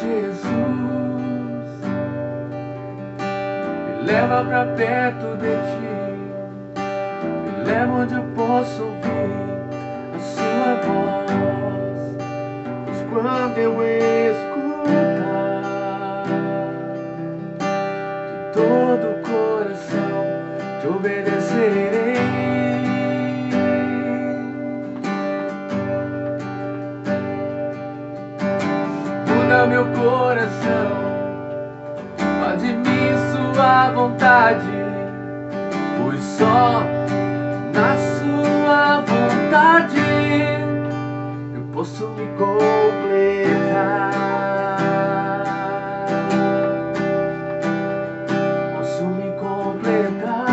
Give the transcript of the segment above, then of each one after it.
Jesus, me leva pra perto de ti, me leva onde eu posso ouvir a sua voz, pois quando eu escutar, de todo o coração te obedecerei. Muda meu coração, faz de mim sua vontade, pois só na sua vontade eu posso me completar. Posso me completar.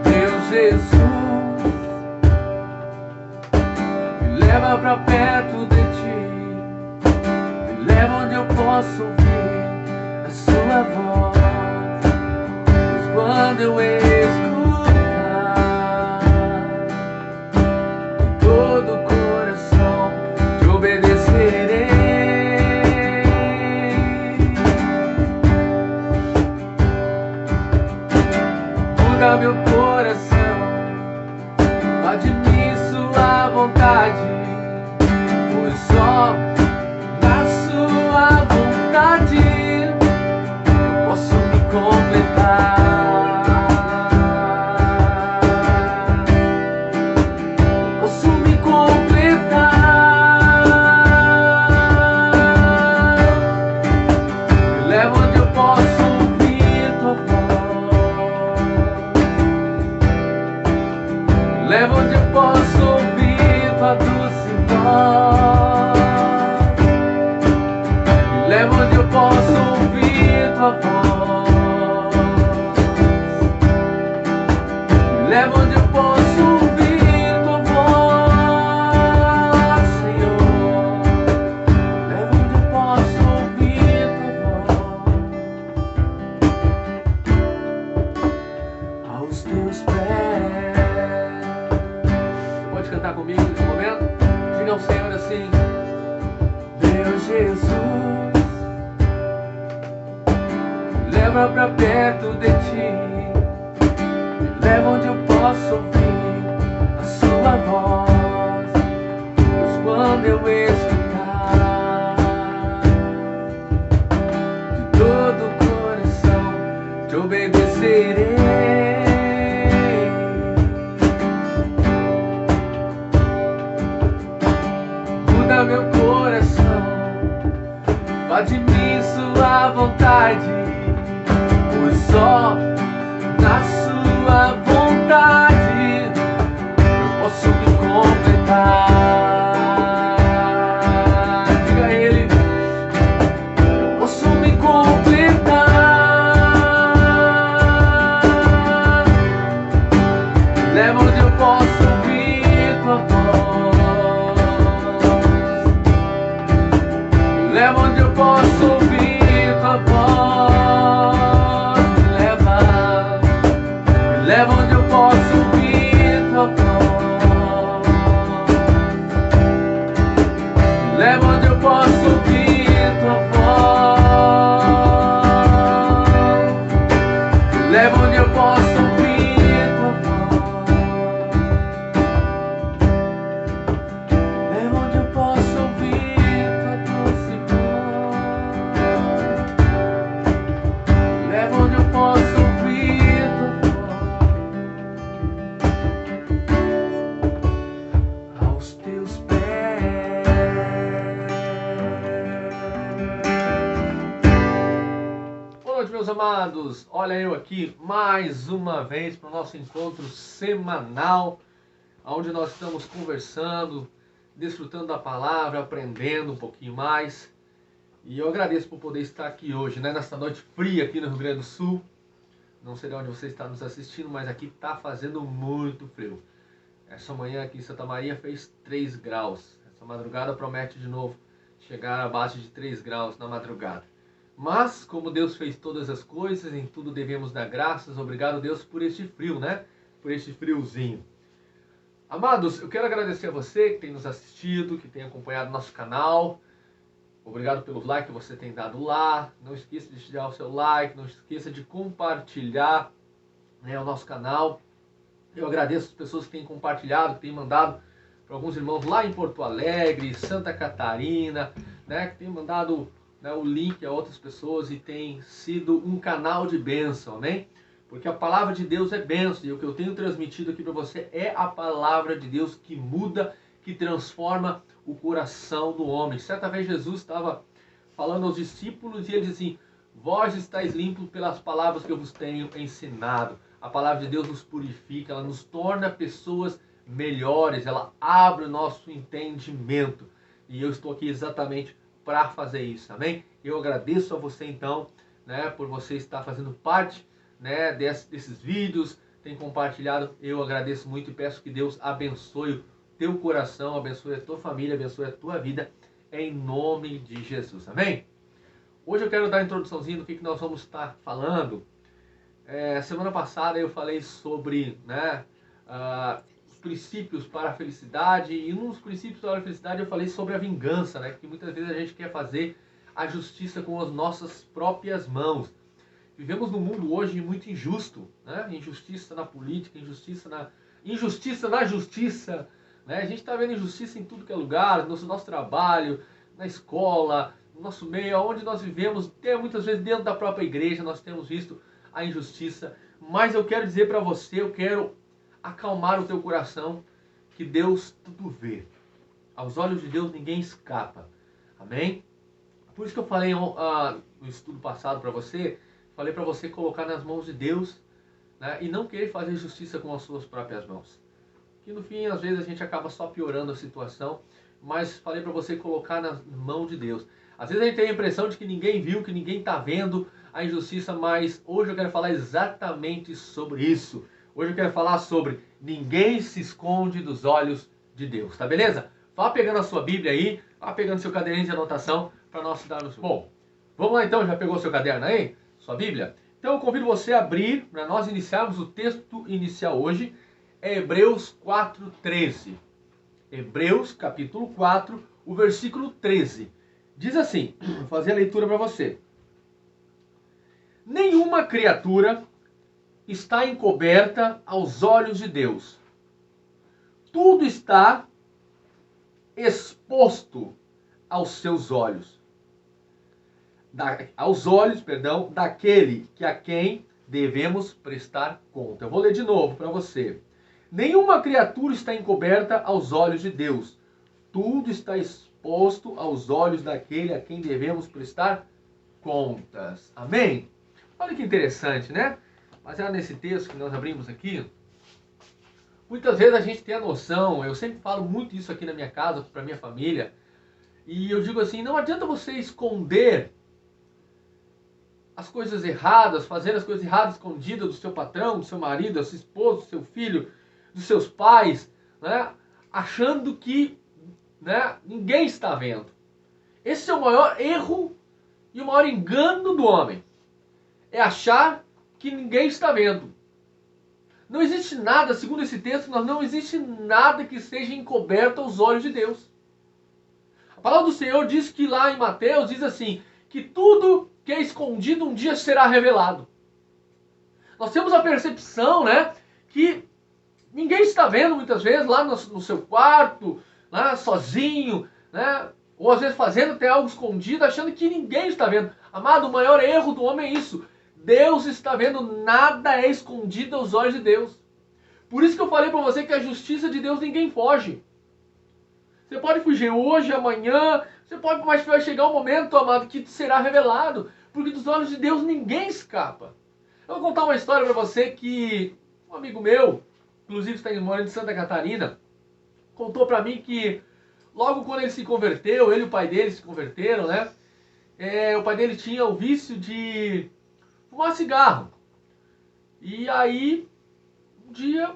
Meu Jesus, leva pra perto de ti, me leva onde eu posso ouvir a sua voz, pois quando eu escutar, de todo o coração te obedecerei. Muda meu coração, faz de mim sua vontade, pois só na sua vontade eu posso me completar. Posso me completar. Me leva onde eu posso ouvir tua voz, me leva onde eu posso ouvir tua doce voz, me leva onde eu posso ouvir tua voz, me leva onde eu posso ouvir tua voz, Senhor, me leva onde eu posso ouvir tua voz, aos teus pés. Você pode cantar comigo nesse momento? Diga ao Senhor assim: meu Jesus, me leva pra perto de ti, me leva onde eu posso ouvir a sua voz, pois quando eu escutar, de todo o coração te obedecerei. Muda meu coração, faz de mim sua vontade, pois só na sua vontade eu posso me completar. Diga a Ele: eu posso me completar. Me leva onde eu posso ouvir tua voz, me leva onde eu posso ouvir tua voz, me leva onde eu posso ouvir tua voz, me leva onde eu posso ouvir tua voz, me leva onde eu posso ouvir tua voz, leva onde eu posso ouvir tua doce voz, leva onde eu posso ouvir tua voz, aos teus pés. Boa noite, meus amados. Olha eu aqui mais uma vez para o nosso encontro semanal, onde nós estamos conversando, desfrutando da palavra, aprendendo um pouquinho mais. E eu agradeço por poder estar aqui hoje, né? Nessa noite fria aqui no Rio Grande do Sul. Não sei de onde você está nos assistindo, mas aqui está fazendo muito frio. Essa manhã aqui em Santa Maria fez 3 graus. Essa madrugada promete de novo chegar abaixo de 3 graus na madrugada. Mas, como Deus fez todas as coisas, em tudo devemos dar graças. Obrigado, Deus, por este frio, né? Por este friozinho. Amados, eu quero agradecer a você que tem nos assistido, que tem acompanhado nosso canal. Obrigado pelo like que você tem dado lá. Não esqueça de dar o seu like, não esqueça de compartilhar, né, o nosso canal. Eu agradeço as pessoas que têm compartilhado, que têm mandado para alguns irmãos lá em Porto Alegre, Santa Catarina, né, que têm mandado, né, o link a outras pessoas e tem sido um canal de bênção, amém? Porque a palavra de Deus é bênção e o que eu tenho transmitido aqui para você é a palavra de Deus que muda, que transforma o coração do homem. Certa vez Jesus estava falando aos discípulos e ele disse assim: vós estáis limpos pelas palavras que eu vos tenho ensinado. A palavra de Deus nos purifica, ela nos torna pessoas melhores, ela abre o nosso entendimento. E eu estou aqui exatamente para fazer isso, amém? Eu agradeço a você então, né, por você estar fazendo parte, né, desses vídeos, tem compartilhado. Eu agradeço muito e peço que Deus abençoe o teu coração, abençoe a tua família, abençoe a tua vida, em nome de Jesus, amém? Hoje eu quero dar a introduçãozinha do que nós vamos estar falando. Semana passada eu falei sobre, né, os princípios para a felicidade, e um dos princípios para a felicidade eu falei sobre a vingança, né, que muitas vezes a gente quer fazer a justiça com as nossas próprias mãos. Vivemos num mundo hoje muito injusto, né? Injustiça na política, injustiça na justiça, né? A gente está vendo injustiça em tudo que é lugar, no nosso trabalho, na escola, no nosso meio, onde nós vivemos, até muitas vezes dentro da própria igreja nós temos visto a injustiça. Mas eu quero dizer para você, eu quero acalmar o teu coração, que Deus tudo vê. Aos olhos de Deus ninguém escapa, amém? Por isso que eu falei no estudo passado para você, falei para você colocar nas mãos de Deus, né, e não querer fazer justiça com as suas próprias mãos. Que no fim, às vezes, a gente acaba só piorando a situação, mas falei para você colocar na mão de Deus. Às vezes a gente tem a impressão de que ninguém viu, que ninguém está vendo a injustiça, mas hoje eu quero falar exatamente sobre isso. Hoje eu quero falar sobre ninguém se esconde dos olhos de Deus, tá beleza? Vá pegando a sua Bíblia aí, vá pegando seu caderninho de anotação para nós estudarmos. Bom, vamos lá então, já pegou seu caderno aí? Sua Bíblia? Então eu convido você a abrir, para nós iniciarmos o texto inicial hoje, é Hebreus 4:13. Hebreus capítulo 4, o versículo 13. Diz assim, vou fazer a leitura para você. Nenhuma criatura está encoberta aos olhos de Deus. Tudo está exposto aos seus olhos. Aos olhos, daquele a quem devemos prestar conta. Eu vou ler de novo para você. Nenhuma criatura está encoberta aos olhos de Deus. Tudo está exposto aos olhos daquele a quem devemos prestar contas. Amém? Olha que interessante, né? Baseado nesse texto que nós abrimos aqui, muitas vezes a gente tem a noção, eu sempre falo muito isso aqui na minha casa, para minha família, e eu digo assim, não adianta você esconder as coisas erradas, fazer as coisas erradas escondidas do seu patrão, do seu marido, da sua esposa, do seu filho, dos seus pais, né? Achando que, né, ninguém está vendo. Esse é o maior erro e o maior engano do homem. É achar que ninguém está vendo. Não existe nada, segundo esse texto, não existe nada que seja encoberto aos olhos de Deus. A palavra do Senhor diz que lá em Mateus, diz assim, que tudo que é escondido um dia será revelado. Nós temos a percepção, né, que ninguém está vendo muitas vezes lá no seu quarto, lá sozinho, né, ou às vezes fazendo até algo escondido, achando que ninguém está vendo. Amado, o maior erro do homem é isso. Deus está vendo, nada é escondido aos olhos de Deus. Por isso que eu falei para você que a justiça de Deus ninguém foge. Você pode fugir hoje, amanhã, mas vai chegar um momento, amado, que será revelado. Porque dos olhos de Deus ninguém escapa. Eu vou contar uma história para você que um amigo meu, inclusive está morando em Santa Catarina, contou para mim que logo quando ele se converteu, ele e o pai dele se converteram, né? O pai dele tinha o vício de fumar cigarro. E aí, um dia,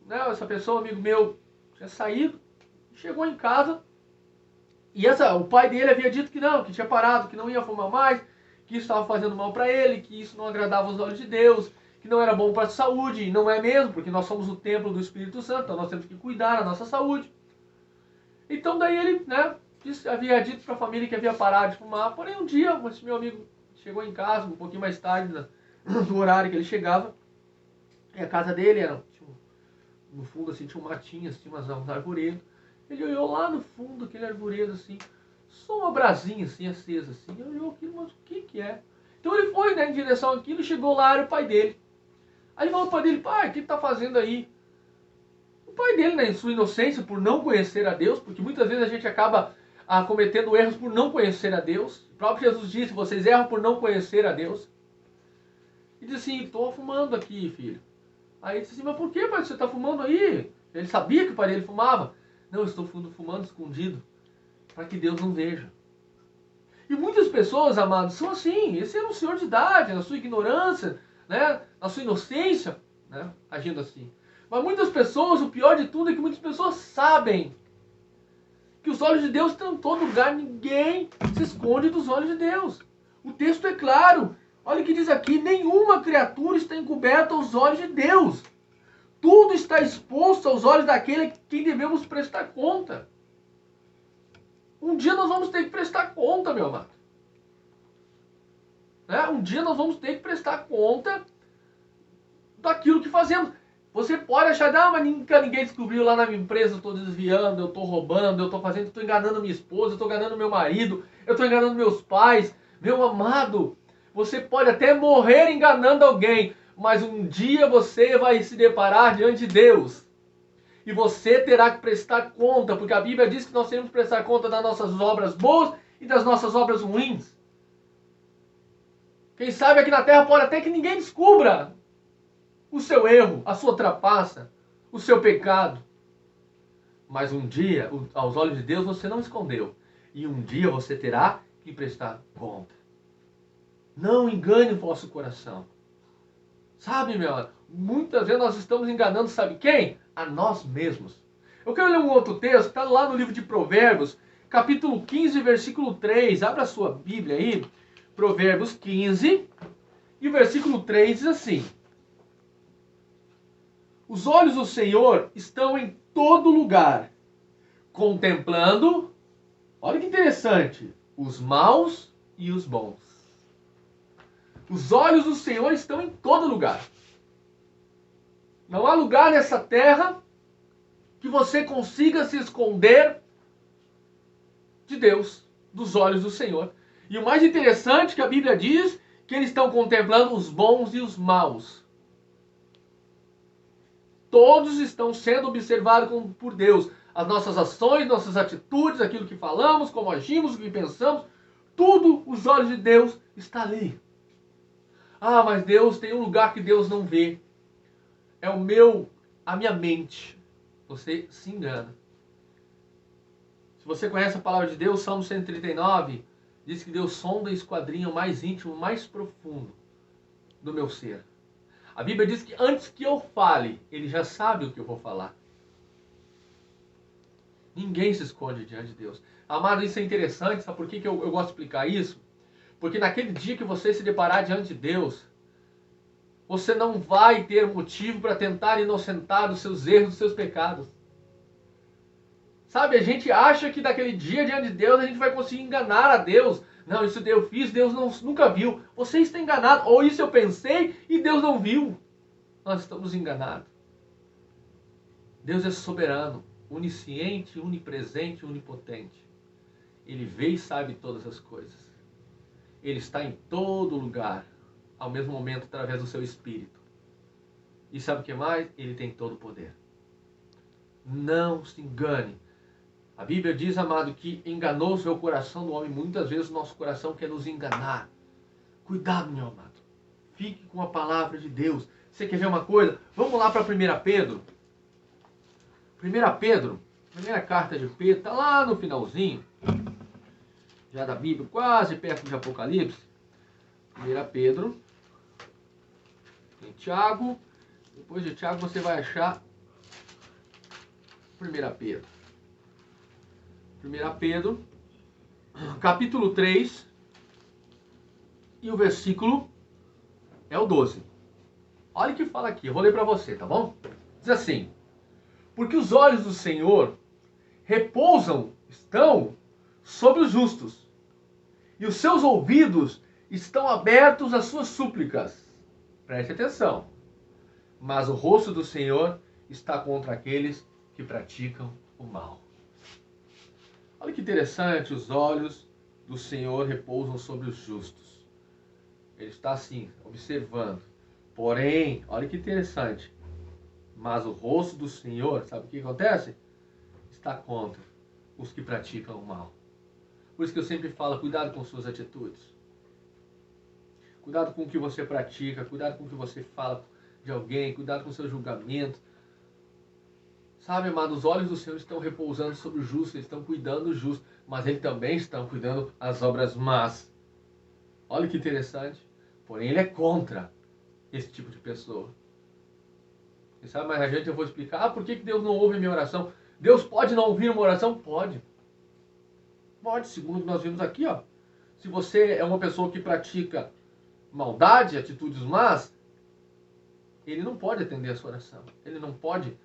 né, essa pessoa, amigo meu, tinha saído, chegou em casa, e o pai dele havia dito que não, que tinha parado, que não ia fumar mais, que isso estava fazendo mal para ele, que isso não agradava aos olhos de Deus, que não era bom para a saúde, e não é mesmo, porque nós somos o templo do Espírito Santo, então nós temos que cuidar da nossa saúde. Então daí ele, né, havia dito para a família que havia parado de fumar, porém um dia esse meu amigo chegou em casa, um pouquinho mais tarde, no horário que ele chegava, e a casa dele era, no fundo assim, tinha um matinho, assim, umas arvoredos. Ele olhou lá no fundo, aquele arvoredo assim, só uma brasinha assim, acesa assim, ele olhou aquilo, mas o que é? Então ele foi, né, em direção àquilo, e chegou lá, era o pai dele. Aí ele falou pro pai dele: pai, o que tá fazendo aí? O pai dele, né, em sua inocência, por não conhecer a Deus, porque muitas vezes a gente acaba cometendo erros por não conhecer a Deus. O próprio Jesus disse: vocês erram por não conhecer a Deus. E disse assim: estou fumando aqui, filho. Aí ele disse assim: mas por que, pai, você está fumando aí? Ele sabia que o pai dele fumava. Não, eu estou fumando escondido, para que Deus não veja. E muitas pessoas, amados, são assim. Esse é um senhor de idade, na sua ignorância, né, na sua inocência, né, agindo assim. Mas muitas pessoas, o pior de tudo é que muitas pessoas sabem que os olhos de Deus estão em todo lugar. Ninguém se esconde dos olhos de Deus. O texto é claro. Olha o que diz aqui: nenhuma criatura está encoberta aos olhos de Deus. Tudo está exposto aos olhos daquele a quem devemos prestar conta. Um dia nós vamos ter que prestar conta, meu amado. Né? Um dia nós vamos ter que prestar conta daquilo que fazemos. Você pode achar: não, mas nunca ninguém descobriu lá na minha empresa, eu estou desviando, eu estou roubando, eu estou fazendo, eu estou enganando minha esposa, eu estou enganando meu marido, eu estou enganando meus pais. Meu amado, você pode até morrer enganando alguém, mas um dia você vai se deparar diante de Deus. E você terá que prestar conta, porque a Bíblia diz que nós temos que prestar conta das nossas obras boas e das nossas obras ruins. Quem sabe aqui na terra pode até que ninguém descubra o seu erro, a sua trapaça, o seu pecado. Mas um dia, aos olhos de Deus, você não escondeu. E um dia você terá que prestar conta. Não engane o vosso coração. Sabe, meu, muitas vezes nós estamos enganando, sabe quem? A nós mesmos. Eu quero ler um outro texto, está lá no livro de Provérbios, capítulo 15, versículo 3. Abra a sua Bíblia aí. Provérbios 15, e o versículo 3 diz assim: os olhos do Senhor estão em todo lugar, contemplando, olha que interessante, os maus e os bons. Os olhos do Senhor estão em todo lugar. Não há lugar nessa terra que você consiga se esconder de Deus, dos olhos do Senhor. E o mais interessante é que a Bíblia diz que eles estão contemplando os bons e os maus. Todos estão sendo observados por Deus. As nossas ações, nossas atitudes, aquilo que falamos, como agimos, o que pensamos, tudo, os olhos de Deus está ali. Ah, mas Deus tem um lugar que Deus não vê. É a minha mente. Você se engana. Se você conhece a palavra de Deus, Salmo 139, diz que Deus sonda e esquadrinha o mais íntimo, o mais profundo do meu ser. A Bíblia diz que antes que eu fale, Ele já sabe o que eu vou falar. Ninguém se esconde diante de Deus. Amado, isso é interessante, sabe por que eu gosto de explicar isso? Porque naquele dia que você se deparar diante de Deus, você não vai ter motivo para tentar inocentar dos seus erros, dos seus pecados. Sabe, a gente acha que daquele dia diante de Deus a gente vai conseguir enganar a Deus. Não, isso eu fiz, Deus nunca viu. Você está enganado. Ou isso eu pensei e Deus não viu. Nós estamos enganados. Deus é soberano, onisciente, onipresente, onipotente. Ele vê e sabe todas as coisas. Ele está em todo lugar, ao mesmo momento, através do seu Espírito. E sabe o que mais? Ele tem todo o poder. Não se engane. A Bíblia diz, amado, que enganou-se o coração do homem. Muitas vezes o nosso coração quer nos enganar. Cuidado, meu amado. Fique com a palavra de Deus. Você quer ver uma coisa? Vamos lá para 1 Pedro. 1 Pedro, primeira carta de Pedro, está lá no finalzinho, já da Bíblia, quase perto de Apocalipse. 1 Pedro, tem Tiago, depois de Tiago você vai achar 1 Pedro. 1 Pedro, capítulo 3, e o versículo é o 12. Olha o que fala aqui, eu vou ler para você, tá bom? Diz assim: porque os olhos do Senhor estão sobre os justos, e os seus ouvidos estão abertos às suas súplicas. Preste atenção. Mas o rosto do Senhor está contra aqueles que praticam o mal. Olha que interessante, os olhos do Senhor repousam sobre os justos. Ele está assim, observando. Porém, olha que interessante. Mas o rosto do Senhor, sabe o que acontece? Está contra os que praticam o mal. Por isso que eu sempre falo, cuidado com suas atitudes. Cuidado com o que você pratica, cuidado com o que você fala de alguém, cuidado com o seu julgamento. Sabe, amado, os olhos do Senhor estão repousando sobre o justo, eles estão cuidando do justo, mas eles também estão cuidando as obras más. Olha que interessante. Porém, ele é contra esse tipo de pessoa. E sabe, mais adiante eu vou explicar, por que Deus não ouve a minha oração? Deus pode não ouvir uma oração? Pode. Pode, segundo o que nós vimos aqui, ó. Se você é uma pessoa que pratica maldade, atitudes más, ele não pode atender a sua oração. Ele não pode,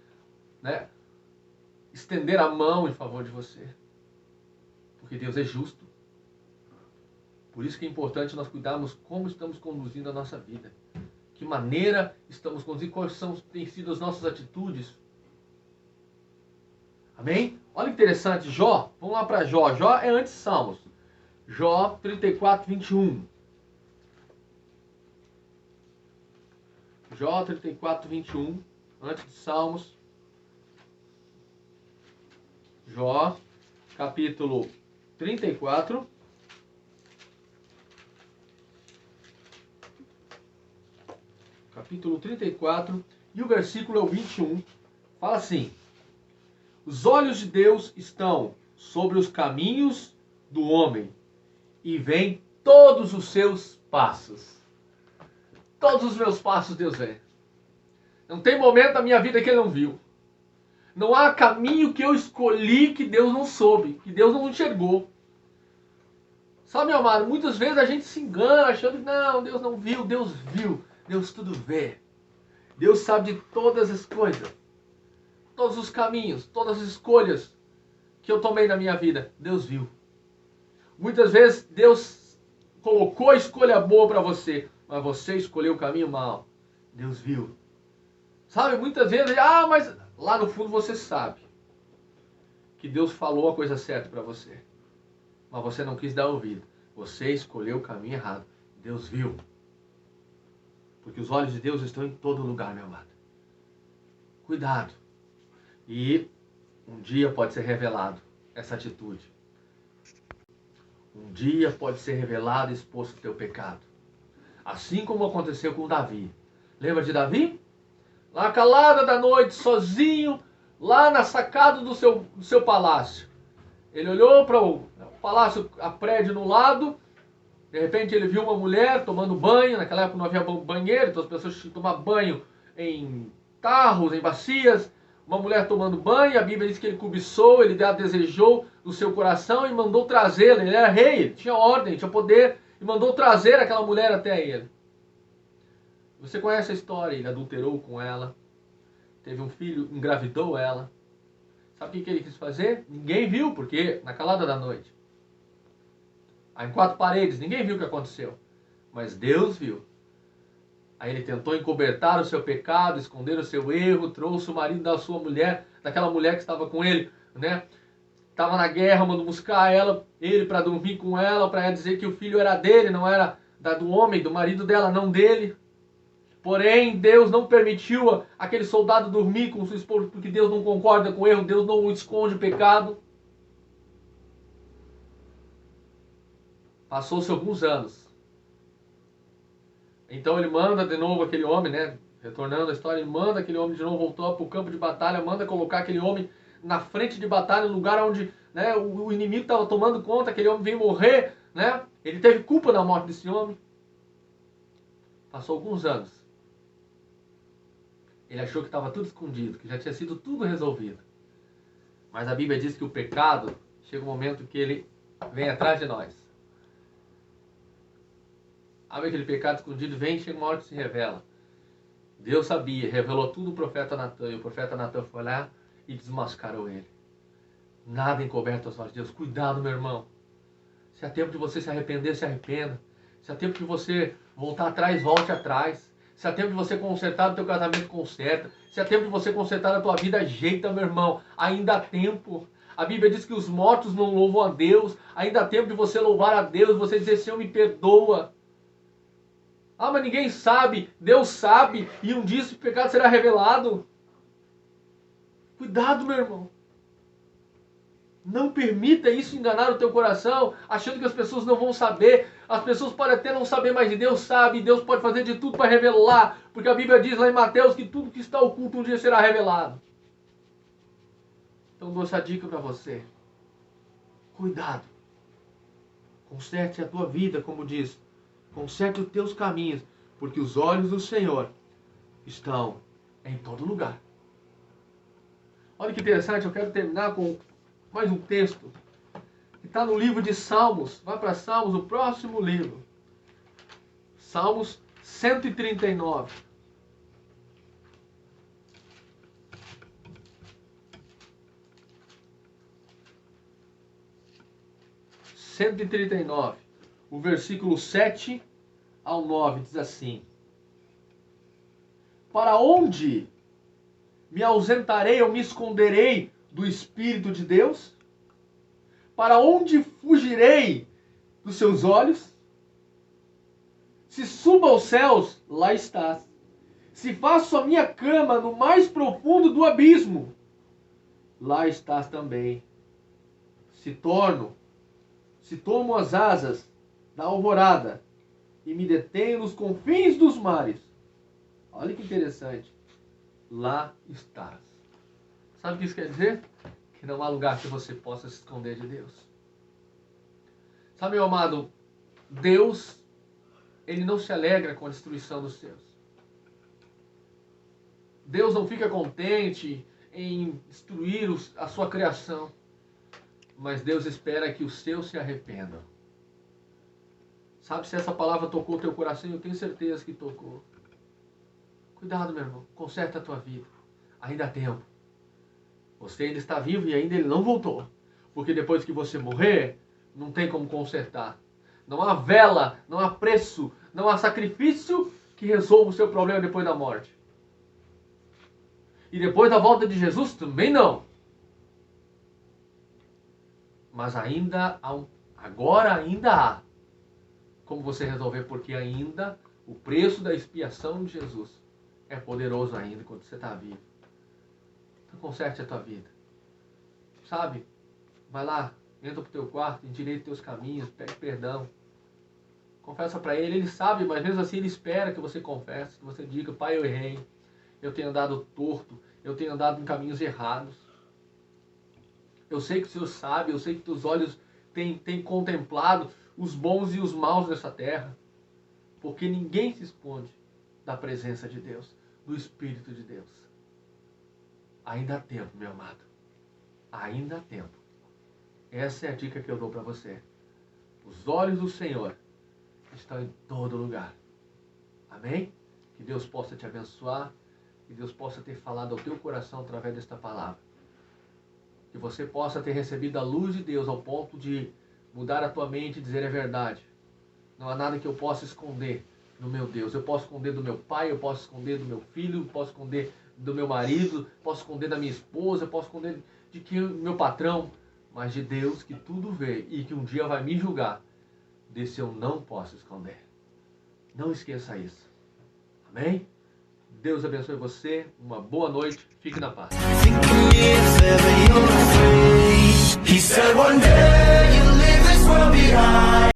estender a mão em favor de você. Porque Deus é justo. Por isso que é importante nós cuidarmos como estamos conduzindo a nossa vida. Que maneira estamos conduzindo, quais têm sido as nossas atitudes. Amém? Olha que interessante, Jó, vamos lá para Jó. Jó é antes de Salmos. Jó 34, 21. Jó 34, 21, antes de Salmos. Jó, capítulo 34. Capítulo 34, e o versículo é o 21. Fala assim: os olhos de Deus estão sobre os caminhos do homem, e veem todos os seus passos. Todos os meus passos Deus vê. Não tem momento da minha vida que Ele não viu. Não há caminho que eu escolhi que Deus não soube, que Deus não enxergou. Sabe, meu amado, muitas vezes a gente se engana achando que não, Deus não viu, Deus viu. Deus tudo vê. Deus sabe de todas as coisas. Todos os caminhos, todas as escolhas que eu tomei na minha vida, Deus viu. Muitas vezes Deus colocou a escolha boa para você, mas você escolheu o caminho mal. Deus viu. Sabe, muitas vezes, mas lá no fundo você sabe que Deus falou a coisa certa para você. Mas você não quis dar ouvido. Você escolheu o caminho errado. Deus viu. Porque os olhos de Deus estão em todo lugar, meu amado. Cuidado. E um dia pode ser revelado essa atitude. Um dia pode ser revelado e exposto o teu pecado. Assim como aconteceu com Davi. Lembra de Davi? Lá calada da noite, sozinho, lá na sacada do seu palácio. Ele olhou para o palácio, a prédio no lado. De repente ele viu uma mulher tomando banho. Naquela época não havia banheiro, então as pessoas tinham que tomar banho em tarros, em bacias. Uma mulher tomando banho, a Bíblia diz que ele cobiçou, ele a desejou no seu coração e mandou trazê-la. Ele era rei, ele tinha ordem, tinha poder, e mandou trazer aquela mulher até ele. Você conhece a história, ele adulterou com ela, teve um filho, engravidou ela. Sabe o que ele quis fazer? Ninguém viu, porque na calada da noite. Em quatro paredes, ninguém viu o que aconteceu. Mas Deus viu. Aí ele tentou encobertar o seu pecado, esconder o seu erro, trouxe o marido da sua mulher, daquela mulher que estava com ele, Estava na guerra, mandou buscar ele para dormir com ela, para dizer que o filho era dele, não era do homem, do marido dela, não dele. Porém, Deus não permitiu aquele soldado dormir com sua esposa, porque Deus não concorda com o erro, Deus não esconde o pecado. Passou-se alguns anos. Então ele manda de novo aquele homem, retornando a história, ele manda aquele homem de novo, voltou para o campo de batalha, manda colocar aquele homem na frente de batalha, no lugar onde o inimigo estava tomando conta, aquele homem veio morrer, Ele teve culpa na morte desse homem. Passou alguns anos. Ele achou que estava tudo escondido, que já tinha sido tudo resolvido. Mas a Bíblia diz que o pecado chega um momento que ele vem atrás de nós. Sabe aquele pecado escondido vem e chega uma hora que se revela. Deus sabia, revelou tudo ao profeta Natan, e o profeta Natan foi lá e desmascarou ele. Nada encoberto aos olhos de Deus. Cuidado, meu irmão. Se há tempo de você se arrepender, se arrependa. Se há tempo de você voltar atrás, volte atrás. Se há tempo de você consertar o teu casamento, conserta. Se há tempo de você consertar a tua vida, ajeita, meu irmão. Ainda há tempo. A Bíblia diz que os mortos não louvam a Deus. Ainda há tempo de você louvar a Deus, você dizer, Senhor, me perdoa. Ah, mas ninguém sabe. Deus sabe. E um dia esse pecado será revelado. Cuidado, meu irmão. Não permita isso enganar o teu coração, achando que as pessoas não vão saber. As pessoas podem até não saber, mas Deus sabe. Deus pode fazer de tudo para revelar. Porque a Bíblia diz lá em Mateus que tudo que está oculto um dia será revelado. Então dou essa dica para você. Cuidado. Conserte a tua vida, como diz. Conserte os teus caminhos, porque os olhos do Senhor estão em todo lugar. Olha que interessante, eu quero terminar com mais um texto que está no livro de Salmos. Vai para Salmos, o próximo livro. Salmos 139. O versículo 7 ao 9 diz assim: Para onde me ausentarei ou me esconderei do Espírito de Deus? Para onde fugirei dos seus olhos? Se subo aos céus, lá estás. Se faço a minha cama no mais profundo do abismo, lá estás também. Se tomo as asas da alvorada e me detenho nos confins dos mares, olha que interessante, lá estás. Sabe o que isso quer dizer? Que não há lugar que você possa se esconder de Deus. Sabe, meu amado, Deus, Ele não se alegra com a destruição dos seus. Deus não fica contente em destruir a sua criação. Mas Deus espera que os seus se arrependam. Sabe, se essa palavra tocou o teu coração, eu tenho certeza que tocou. Cuidado, meu irmão, conserta a tua vida. Ainda há tempo. Você ainda está vivo e ainda ele não voltou. Porque depois que você morrer, não tem como consertar. Não há vela, não há preço, não há sacrifício que resolva o seu problema depois da morte. E depois da volta de Jesus também não. Mas agora ainda há como você resolver, porque ainda o preço da expiação de Jesus é poderoso ainda quando você está vivo. Então conserte a tua vida. Sabe? Vai lá, entra pro teu quarto, endireita teus caminhos, pede perdão. Confessa para ele sabe, mas mesmo assim ele espera que você confesse, que você diga, Pai, eu errei, eu tenho andado torto, eu tenho andado em caminhos errados. Eu sei que o Senhor sabe, eu sei que teus olhos têm contemplado os bons e os maus dessa terra. Porque ninguém se esconde da presença de Deus, do Espírito de Deus. Ainda há tempo, meu amado. Ainda há tempo. Essa é a dica que eu dou para você. Os olhos do Senhor estão em todo lugar. Amém? Que Deus possa te abençoar. Que Deus possa ter falado ao teu coração através desta palavra. Que você possa ter recebido a luz de Deus ao ponto de mudar a tua mente e dizer a verdade. Não há nada que eu possa esconder no meu Deus. Eu posso esconder do meu pai, eu posso esconder do meu filho, eu posso esconder do meu marido, posso esconder da minha esposa, eu posso esconder de que meu patrão, mas de Deus que tudo vê e que um dia vai me julgar. Desse eu não posso esconder. Não esqueça isso. Amém? Deus abençoe você. Uma boa noite. Fique na paz.